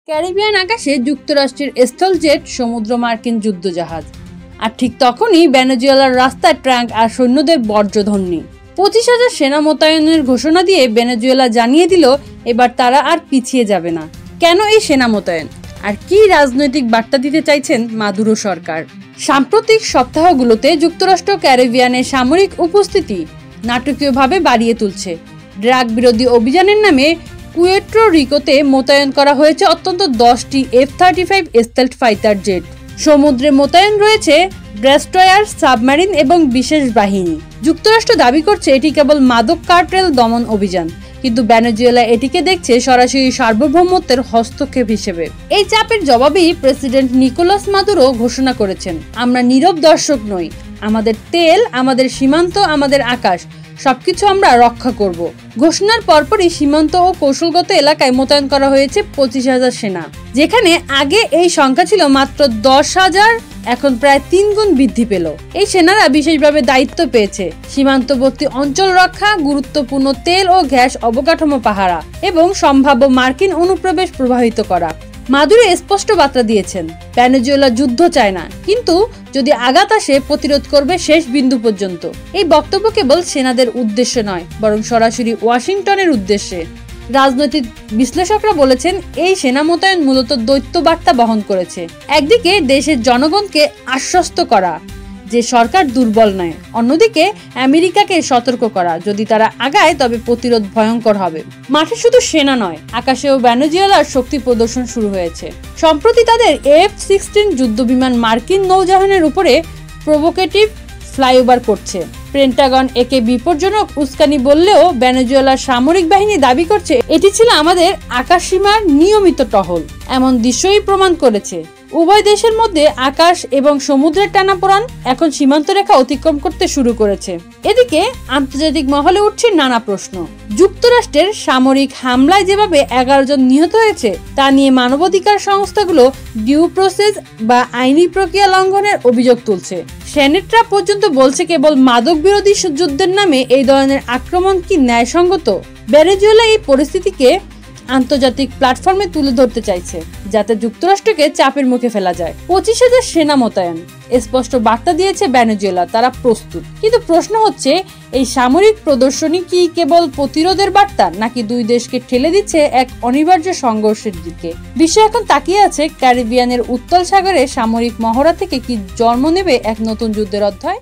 Caribbean আকাশে যুক্তরাষ্ট্রের স্থলজেট সমুদ্র মার্কিন যুদ্ধজাহাজ। আর ঠিক তখনই ভেনেজুয়েলার রাস্তায় ট্যাঙ্ক আর সৈন্যদের বজ্রধ্বনি। 25,000 সেনা মোতায়েনের ঘোষণা দিয়ে ভেনেজুয়েলা জানিয়ে দিল এবার তারা আর পিছিয়ে যাবে না। কেন এই সেনা মোতায়েন আর কি রাজনৈতিক বার্তা দিতে চাইছেন মাদুরো সরকার? সাম্প্রতিক সপ্তাহগুলোতে যুক্তরাষ্ট্র ক্যারিবিয়ানে সামরিক উপস্থিতি নাটকীয়ভাবে বাড়িয়ে তুলছে। ড্রাগ বিরোধী অভিযানের নামে পুয়ের্টো রিকোতে মোতায়েন করা হয়েছে অন্তত 10টি F-35 স্টেলথ ফাইটার জেট। সমুদ্রে মোতায়েন রয়েছে ডেস্ট্রয়ার, সাবমেরিন এবং বিশেষ বাহিনী। যুক্তরাষ্ট্র দাবি করছে এটি কেবল মাদক কার্টেল দমন অভিযান, কিন্তু ভেনেজুয়েলা এটিকে দেখছে সরাসরি সার্বভৌমত্বের হস্তক্ষেপ হিসেবে। এই চাপের জবাবেই প্রেসিডেন্ট নিকোলাস মাদুরো ঘোষণা করেছেন, আমরা নীরব দর্শক নই, আমাদের তেল, আমাদের সীমান্ত, আমাদের আকাশ সবকিছু আমরা রক্ষা করব। ঘোষণার পরপরই সীমান্ত ও কৌশলগত এলাকায় মোতায়েন করা হয়েছে 25,000 সেনা, যেখানে আগে এই সংখ্যা ছিল মাত্র 10,000, এখন প্রায় 3 গুণ বৃদ্ধি পেল। এই সেনারা বিশেষভাবে দায়িত্ব পেয়েছে সীমান্তবর্তী অঞ্চল রক্ষা, গুরুত্বপূর্ণ তেল ও গ্যাস অবকাঠামো পাহারা এবং সম্ভাব্য মার্কিন অনুপ্রবেশ প্রভাবিত করা। মাদুরো স্পষ্ট বার্তা দিয়েছেন, ভেনেজুয়েলা যুদ্ধ চায় না, কিন্তু যদি আঘাত আসে প্রতিরোধ করবে শেষ বিন্দু পর্যন্ত। এই বক্তব্য কেবল সেনাদের উদ্দেশ্যে নয়, বরং সরাসরি ওয়াশিংটনের উদ্দেশ্যে। রাজনৈতিক বিশ্লেষকরা বলেছেন এই সেনা মোতায়েন মূলত দ্বৈত বার্তা বহন করেছে। একদিকে দেশের জনগণকে আশ্বস্ত করা যে সরকার দুর্বল নয়, অন্যদিকে আমেরিকাকে সতর্ক করা যদি তারা আগায় তবে প্রতিরোধ ভয়ঙ্কর হবে। মাঠে শুধু সেনা নয়, আকাশেও ভেনেজুয়েলার শক্তি প্রদর্শন শুরু হয়েছে। সম্প্রতি তাদের F-16 যুদ্ধবিমান মার্কিন নৌজাহাজের উপরে প্রভোকেটিভ ফ্লাইওভার করছে। পেন্টাগন একে বিপজ্জনক উস্কানি বললেও ভেনেজুয়েলার সামরিক বাহিনী দাবি করছে এটি ছিল আমাদের আকাশসীমার নিয়মিত টহল। এমন দৃশ্যই প্রমাণ করেছে উভয় দেশের মধ্যে আকাশ এবং সমুদ্রের টানাপোড়েন এখন সীমান্ত রেখা অতিক্রম করতে শুরু করেছে। এদিকে আন্তর্জাতিক মহলে উঠছে নানা প্রশ্ন। যুক্তরাষ্ট্রের সামরিক হামলায় যেভাবে 11 জন নিহত হয়েছে তা নিয়ে মানবাধিকার সংস্থাগুলো ডিউ প্রসেস বা আইনি প্রক্রিয়া লঙ্ঘনের অভিযোগ তুলছে। সেনেটরা পর্যন্ত বলছে কেবল মাদক বিরোধী যুদ্ধের নামে এই ধরনের আক্রমণ কি ন্যায়সঙ্গত? ভেনেজুয়েলা এই পরিস্থিতিকে আন্তর্জাতিক প্ল্যাটফর্মে তুলে ধরতে চাইছে, যাতে যুক্তরাষ্ট্রকে চাপের মুখে ফেলা যায়। 25,000 সেনা মোতায়েন স্পষ্ট বার্তা দিয়েছে ভেনেজুয়েলা, তারা প্রস্তুত। কিন্তু প্রশ্ন হচ্ছে, এই সামরিক প্রদর্শনী কি কেবল প্রতিরোধের বার্তা, নাকি দুই দেশকে ঠেলে দিচ্ছে এক অনিবার্য সংঘর্ষের দিকে? বিশ্ব এখন তাকিয়ে আছে ক্যারিবিয়ানের উত্তাল সাগরে সামরিক মহড়া থেকে কি জন্ম নেবে এক নতুন যুদ্ধের অধ্যায়।